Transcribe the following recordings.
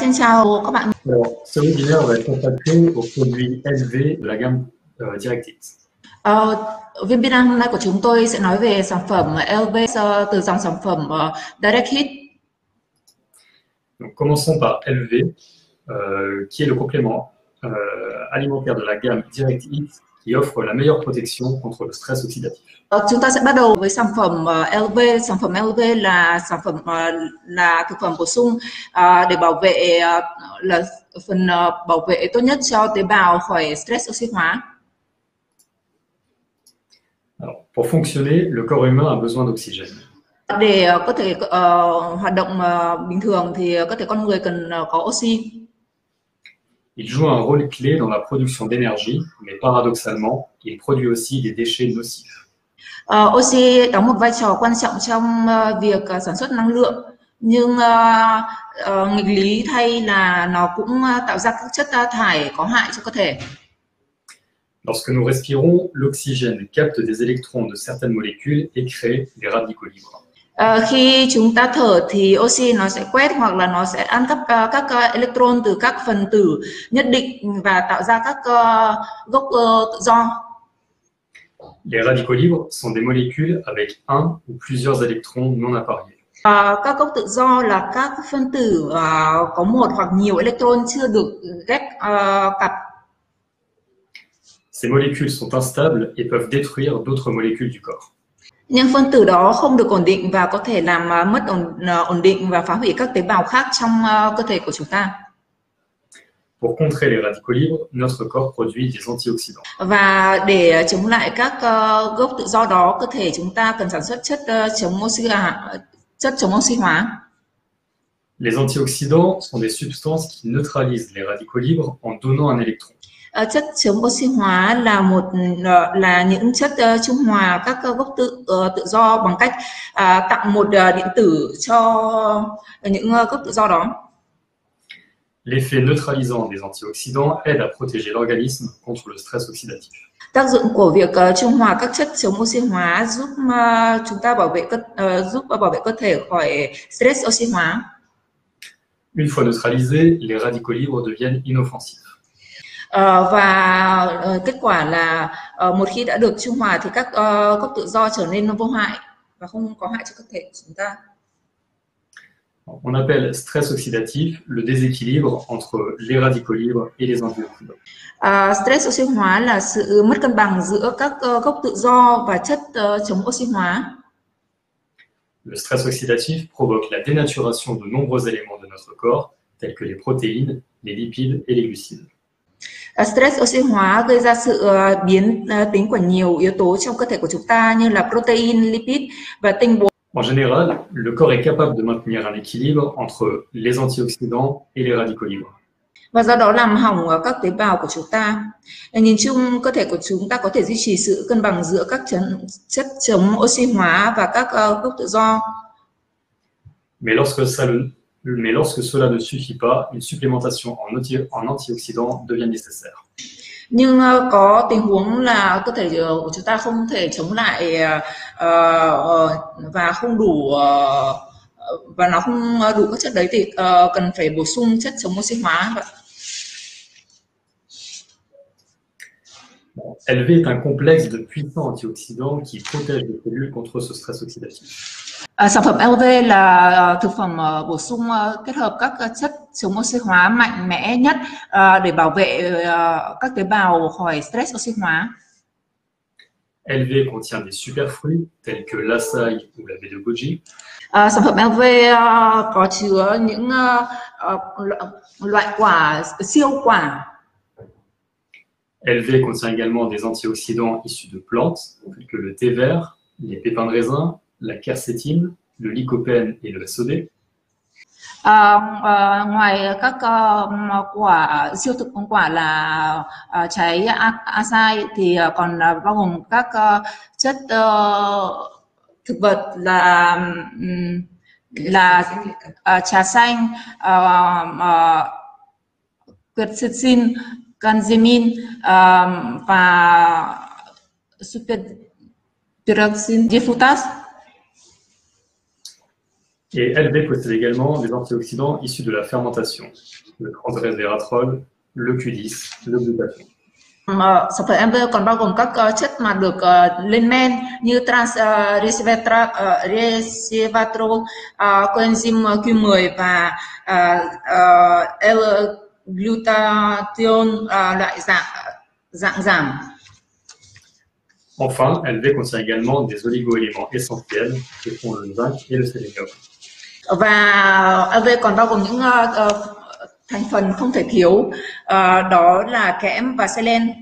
Xin chào các bạn. Alors, ce webinaire va être consacré aux produits LV de la gamme DirectX. Webinar hôm nay của chúng tôi sẽ nói về sản phẩm LV từ dòng sản phẩm Direct Hit. Donc, commençons par LV, qui est le complément alimentaire de la gamme DirectX qui offre la meilleure protection contre le stress oxydatif. Chúng ta sẽ bắt đầu với sản phẩm LV. Sản phẩm LV là sản phẩm là thực phẩm bổ sung để bảo vệ là phần bảo vệ tốt nhất cho tế bào khỏi stress oxy hóa. Alors, pour fonctionner, le corps humain a besoin d'oxygène. Để có thể hoạt động bình thường thì có thể con người cần có oxy. Il joue un rôle clé dans la production d'énergie, mais paradoxalement, il produit aussi des déchets nocifs. Oxy đóng một vai trò quan trọng trong việc sản xuất năng lượng, nhưng nghịch lý thay là nó cũng tạo ra các chất thải có hại cho cơ thể. Lorsque nous respirons, l'oxygène capte des électrons de certaines molécules et crée des radicaux libres. Khi chúng ta thở thì oxy nó sẽ quét hoặc là nó sẽ ăn cắp các electron từ các phần tử nhất định và tạo ra các gốc tự do. Les radicaux libres sont des molécules avec un ou plusieurs électrons non appariés. Các gốc tự do là các phân tử có một hoặc nhiều electron chưa được ghép cặp. Ces molécules sont instables et peuvent détruire d'autres molécules du corps. Những phân tử đó không được ổn định và có thể làm mất ổn định và phá hủy các tế bào khác trong cơ thể của chúng ta. Pour contrer les radicaux libres, notre corps produit des antioxydants. Và để chống lại các gốc tự do đó, cơ thể chúng ta cần sản xuất chất chống oxy hóa. Les antioxydants sont des substances qui neutralisent les radicaux libres en donnant un électron. Chất chống oxy hóa là những chất trung hòa các gốc tự do bằng cách tặng một điện tử cho những gốc tự do đó. L'effet neutralisant des antioxydants aide à protéger l'organisme contre le stress oxydatif. Tác dụng của việc trung hòa các chất chống oxy hóa giúp chúng ta bảo vệ cơ thể khỏi stress oxy hóa. Une fois neutralisés, les radicaux libres deviennent inoffensifs. Và kết quả là một khi đã được trung hòa thì các gốc tự do trở nên vô hại và không có hại cho cơ thể của chúng ta. On appelle stress oxydatif le déséquilibre entre les radicaux libres et les antioxydants. Stress oxy hóa là sự mất cân bằng giữa các gốc tự do và chất chống oxy hóa. Le stress oxydatif provoque la dénaturation de nombreux éléments de notre corps, tels que les protéines, les lipides et les glucides. Stress oxy hóa gây ra sự biến tính của nhiều yếu tố trong cơ thể của chúng ta như là protein, lipid và tinh bột. En général, le corps est capable de maintenir un équilibre entre les antioxydants et les radicaux libres. Và do đó làm hỏng các tế bào của chúng ta. Nhìn chung, cơ thể của chúng ta có thể duy trì sự cân bằng giữa các chất chống oxy hóa và các gốc tự do. Mais lorsque cela ne suffit pas, une supplémentation en antioxydants devient nécessaire. Nhưng có tình huống là cơ thể của chúng ta không thể chống lại và không đủ và nó không đủ các chất đấy thì cần phải bổ sung chất chống oxy hóa. LV est un complexe de puissants antioxydants qui protège les cellules contre ce stress oxydatif. Sản phẩm LV là thực phẩm bổ sung kết hợp các chất chống oxy hóa mạnh mẽ nhất để bảo vệ các tế bào khỏi stress oxy hóa. LV contient des superfruits tels que l'açaï ou la baie de goji. Sản phẩm LV có chứa những loại quả siêu quả. LV contient également des antioxydants issus de plantes, tels que le thé vert, les pépins de raisin, la quercétine, le lycopène et le sodé. Ngoài các quả siêu thực quả là trái acai thì còn bao gồm các chất thực vật là trà xanh, quercetin, canzemin và superpyroxine diffutas. Et LV possède également des antioxydants issus de la fermentation, le transresveratrol, le Q10, le glutathione. Sản phẩm MV còn bao gồm các chất mà được lên men như resveratrol, coenzyme Q10 và L-glutathione loại dạng giảm. Enfin, LV contient également des oligoéléments essentiels que sont le zinc et le sélénium. Và LV còn bao gồm những thành phần không thể thiếu, đó là kẽm và selen.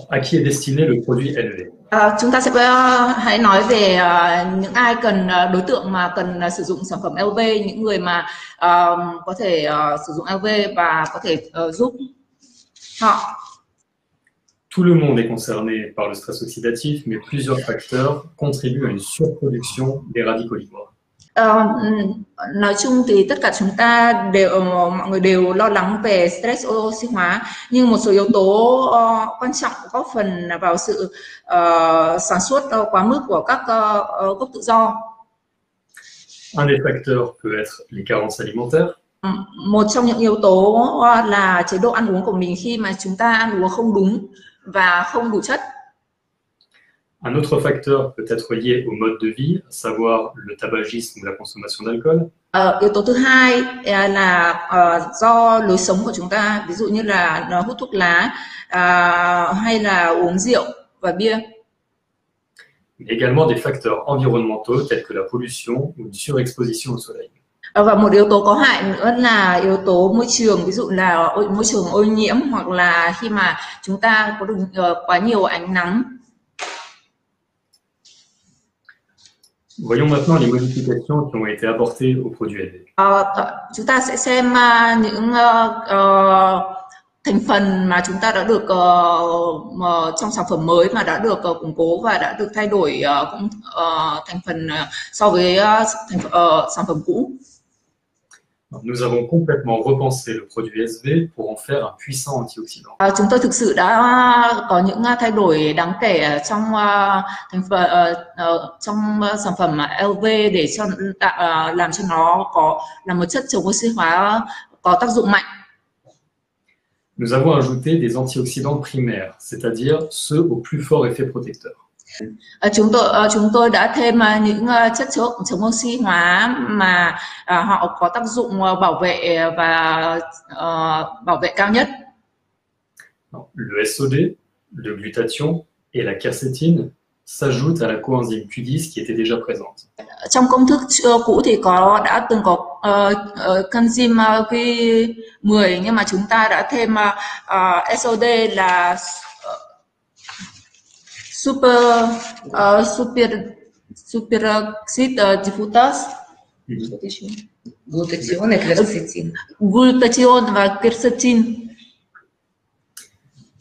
À qui est destiné le produit LV? Chúng ta sẽ hãy nói về những ai cần đối tượng mà cần sử dụng sản phẩm LV, những người mà có thể sử dụng LV và có thể giúp họ. Tout le monde est concerné par le stress oxydatif, mais plusieurs facteurs contribuent à une surproduction des radicaux libres. Nói chung thì tất cả chúng ta mọi người đều lo lắng về stress oxy hóa, nhưng một số yếu tố quan trọng góp phần vào sự sản xuất quá mức của các gốc tự do. Un des facteurs peut être les carences alimentaires. Một trong những yếu tố là chế độ ăn uống của mình khi mà chúng ta ăn uống không đúng và không đủ chất. Un autre facteur peut être lié au mode de vie, à savoir le tabagisme ou la consommation d'alcool. Yếu tố thứ hai là do lối sống của chúng ta, ví dụ như là hút thuốc lá hay là uống rượu và bia. Mais également des facteurs environnementaux tels que la pollution ou une surexposition au soleil. Và một yếu tố có hại nữa là yếu tố môi trường, ví dụ là môi trường ô nhiễm hoặc là khi mà chúng ta có được quá nhiều ánh nắng. Voyons maintenant les modifications qui ont été apportées au produit LV. Chúng ta sẽ xem những thành phần mà chúng ta đã được trong sản phẩm mới mà đã được củng cố và đã được thay đổi thành phần so với sản phẩm cũ. Nous avons complètement repensé le produit SV pour en faire un puissant antioxydant. Chúng tôi thực sự đã có những thay đổi đáng kể trong thành phần trong sản phẩm LV để làm cho nó là một chất chống oxy hóa có tác dụng mạnh. Nous avons ajouté des antioxydants primaires, c'est-à-dire ceux au plus fort effet protecteur. Chúng tôi đã thêm những chất chống oxy hóa mà họ có tác dụng bảo vệ và bảo vệ cao nhất. Le SOD, le glutathione et la quercétine s'ajoutent à la coenzyme Q10 qui était déjà présente. Trong công thức cũ thì đã từng có coenzyme Q10, nhưng mà chúng ta đã thêm SOD là superoxide diffuse, glutathione và quercétine.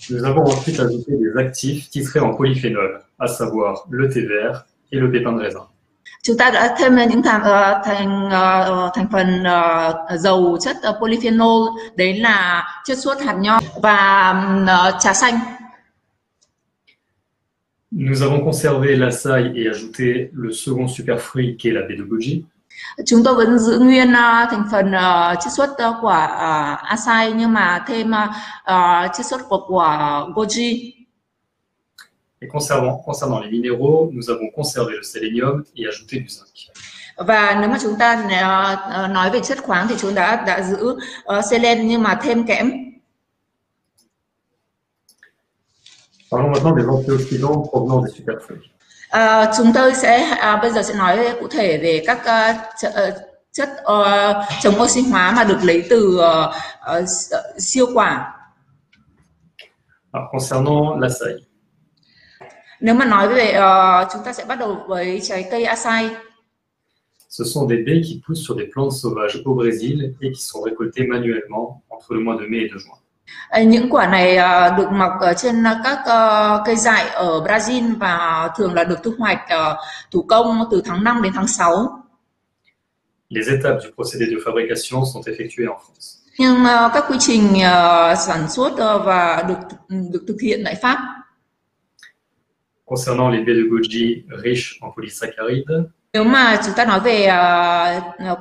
Nous avons ensuite ajouté des actifs titrés en polyphénol, à savoir le thé vert et le pépin de raisin. Chúng ta đã thêm những thành phần giàu chất polyphenol, đấy là chiết xuất hạt nho và trà xanh. Nous avons conservé l'açaï et ajouté le second superfruit qui est la baie de goji. Chúng tôi vẫn giữ nguyên thành phần chiết xuất của açaí nhưng mà thêm chiết xuất của goji. Et concernant les minéraux, nous avons conservé le sélénium et ajouté du zinc. Và nếu mà chúng ta nói về chất khoáng thì chúng đã giữ selen nhưng mà thêm kẽm. Parlons maintenant des antioxydants provenant des superfruits. Chúng tôi bây giờ sẽ nói cụ thể về các chất chống oxy hóa mà được lấy từ siêu quả. Concernant l'açaï. Nếu mà nói về chúng ta sẽ bắt đầu với trái cây açaí. Ce sont des baies qui poussent sur des plantes sauvages au Brésil et qui sont récoltées manuellement entre le mois de mai et de juin. Những quả này được mọc trên các cây dại ở Brazil và thường là được thu hoạch thủ công từ tháng 5 đến tháng 6. Les étapes du procédé de fabrication sont effectuées en France. Nhưng các quy trình sản xuất và được thực hiện tại Pháp. Concernant les baies de goji riches en polysaccharides, Nếu mà chúng ta nói về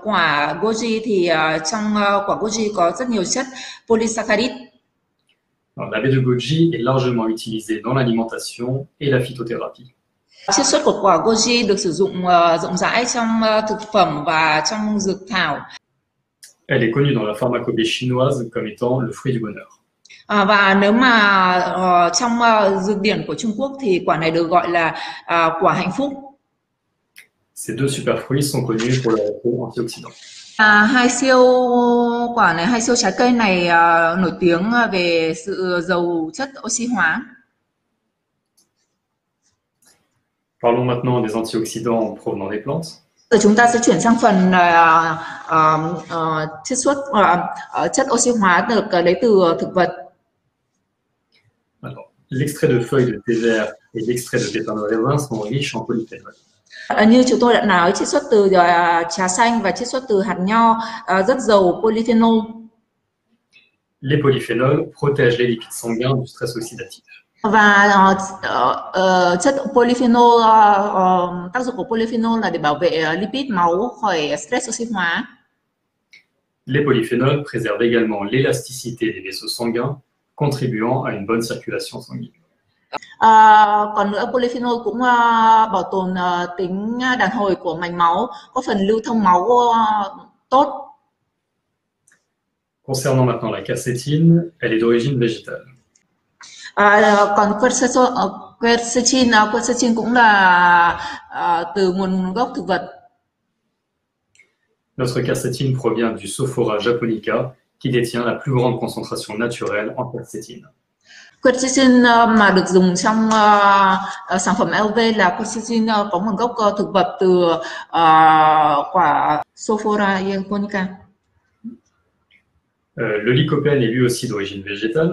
quả goji thì trong quả goji có rất nhiều chất polysaccharide. alors, la baie de goji est largement utilisée dans l'alimentation et la phytothérapie. Chiết xuất của quả goji được sử dụng rộng rãi trong thực phẩm và trong dược thảo. Elle est connue dans la pharmacopée chinoise comme étant le fruit du bonheur. Và nếu mà trong dược điển của Trung Quốc thì quả này được gọi là quả hạnh phúc. Ces deux superfruits sont connus pour leur effet antioxydant. Hai siêu trái cây này nổi tiếng về sự giàu chất oxy hóa. Parlons maintenant des antioxydants provenant des plantes. Giờ chúng ta sẽ chuyển sang phần chiết xuất chất oxy hóa được lấy từ thực vật. Alors, l'extrait de feuilles de thé vert et l'extrait de pépins de raisin sont riches en polyphénol. Như chúng tôi đã nói, chiết xuất từ trà xanh và chiết xuất từ hạt nho rất giàu polyphenol. Les polyphénols protègent les lipides sanguins du stress oxydatif. Và chất polyphenol, tác dụng của polyphenol là để bảo vệ lipid máu khỏi stress oxy hóa. Les polyphénols préservent également l'élasticité des vaisseaux sanguins, contribuant à une bonne circulation sanguine. Còn nữa, polyphenol cũng bảo tồn tính đàn hồi của mạch máu, có phần lưu thông máu tốt. Concernant maintenant la quercétine, elle est d'origine végétale. Còn quercetin cũng là từ nguồn gốc thực vật. Notre quercétine provient du Sophora japonica, qui détient la plus grande concentration naturelle en quercétine. Quercetin mà được dùng trong sản phẩm LV là quercetin có nguồn gốc thực vật từ quả Sophora japonica. Le lycopène est lui aussi d'origine végétale.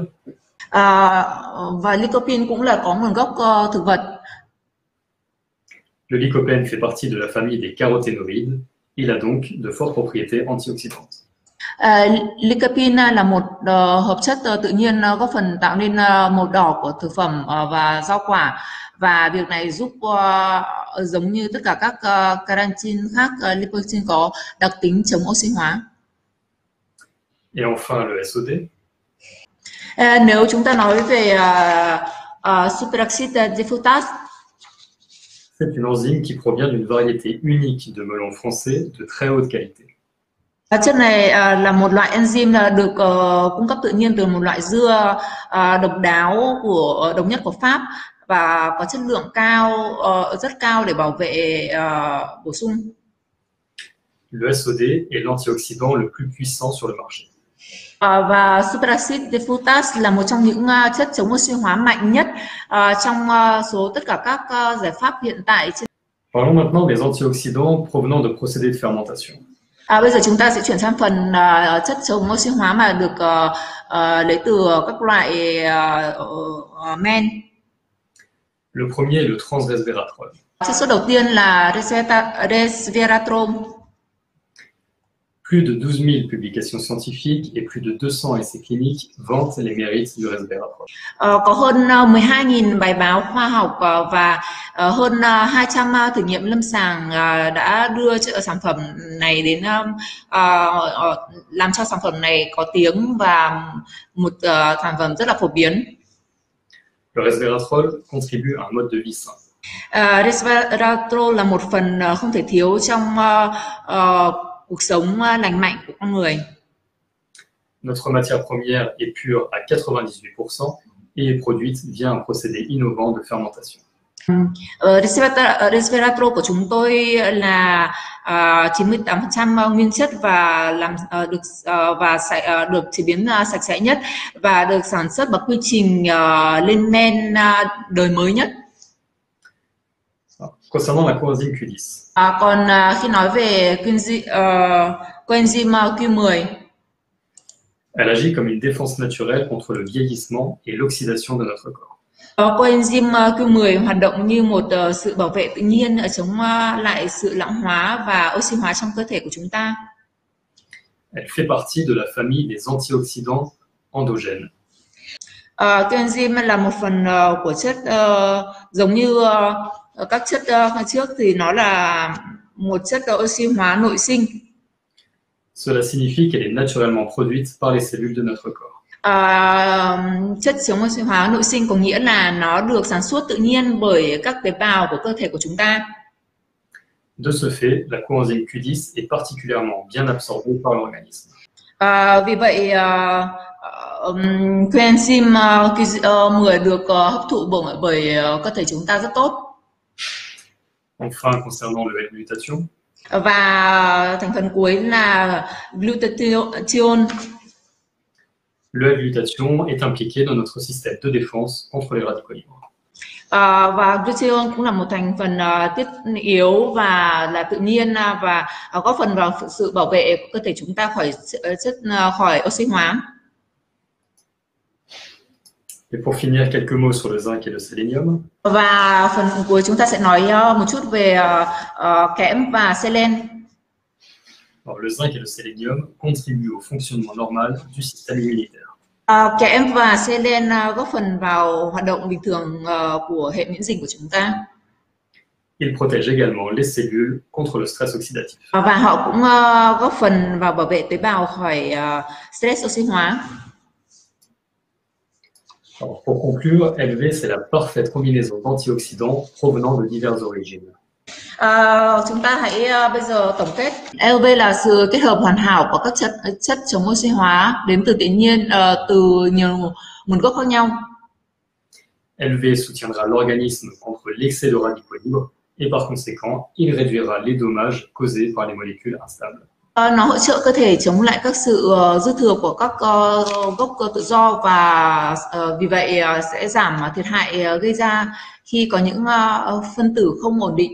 Và lycopene cũng là có nguồn gốc thực vật. Le lycopène fait partie de la famille des caroténoïdes. Il a donc de fortes propriétés antioxydantes. Lycopene là một hợp chất tự nhiên góp phần tạo nên màu đỏ của thực phẩm và rau quả, và việc này giúp giống như tất cả các carotene khác, lycopene có đặc tính chống oxy hóa. Et enfin le SOD. Nếu chúng ta nói về superoxide dismutase, c'est une enzyme qui provient d'une variété unique de melons français de très haute qualité. Chất này là một loại enzyme được cung cấp tự nhiên từ một loại dưa độc đáo độc nhất của Pháp và có chất lượng cao, rất cao để bảo vệ bổ sung. Le SOD est l'antioxydant le plus puissant sur le marché. Và superoxide dismutase là một trong những chất chống oxy hóa mạnh nhất trong số tất cả các giải pháp hiện tại. Parlons maintenant des antioxydants provenant de procédés de fermentation. Bây giờ chúng ta sẽ chuyển sang phần chất chống oxy hóa mà được lấy từ các loại men. Le premier est le transresveratrol. Chất xuất đầu tiên là resveratrol. Plus de 12 000 publications scientifiques et plus de 200 essais cliniques vantent les mérites du resveratrol. Có hơn 12.000 bài báo khoa học và hơn 200 thử nghiệm lâm sàng đã đưa sản phẩm này đến làm cho sản phẩm này có tiếng và một sản phẩm rất là phổ biến. Le resveratrol contribue à un mode de vie sain. Resveratrol là một phần không thể thiếu trong cuộc sống lành mạnh của con người. Notre matière première est pure à 98% et est produite via un procédé innovant de fermentation. Resveratrol của chúng tôi là 98% nguyên chất và được chế biến sạch sẽ nhất và được sản xuất bằng quy trình lên men đời mới nhất. Concernant la coenzyme Q10. Còn khi nói về coenzyme Q10, elle agit comme une défense naturelle contre le vieillissement et l'oxydation de notre corps. Coenzyme Q10 hoạt động như một sự bảo vệ tự nhiên chống lại sự lão hóa và oxy hóa trong cơ thể của chúng ta. Elle fait partie de la famille des antioxydants endogènes. Cái enzyme là một phần của chất giống như các chất trước thì nó là một chất oxy hóa nội sinh. Cela signifie qu'elle est naturellement produite par les cellules de notre corps. Chất chống oxy hóa nội sinh có nghĩa là nó được sản xuất tự nhiên bởi các tế bào của cơ thể của chúng ta. De ce fait, la coenzyme Q10 est particulièrement bien absorbée par l'organisme. Vì vậy coenzyme Q10 được hấp thụ bởi cơ thể chúng ta rất tốt. Enfin, concernant le L-glutathione, Và thành phần cuối là glutathione. le L-glutathione est impliqué dans notre système de défense contre les radicaux libres. Và glutathione cũng là một thành phần thiết yếu và là tự nhiên và góp phần vào sự bảo vệ cơ thể chúng ta khỏi oxy hóa. Et pour finir, quelques mots sur le zinc et le sélénium. Và phần cuối chúng ta sẽ nói một chút về kẽm và selen. Alors, le zinc et le sélénium contribuent au fonctionnement normal du système immunitaire. Kẽm và selen góp phần vào hoạt động bình thường của hệ miễn dịch của chúng ta. Ils protègent également les cellules contre le stress oxydatif. Và họ cũng góp phần vào bảo vệ tế bào khỏi stress oxy hóa. Alors, pour conclure, LV, c'est la parfaite combinaison d'antioxydants provenant de diverses origines. Chúng ta hãy bây giờ tổng kết. LV là sự kết hợp hoàn hảo của các chất chống oxy hóa đến từ tự nhiên, từ nhiều nguồn gốc khác nhau. LV soutiendra l'organisme contre l'excès de radicaux libres et par conséquent, il réduira les dommages causés par les molécules instables. Nó hỗ trợ cơ thể chống lại các sự dư thừa của các gốc tự do và vì vậy sẽ giảm thiệt hại gây ra khi có những phân tử không ổn định.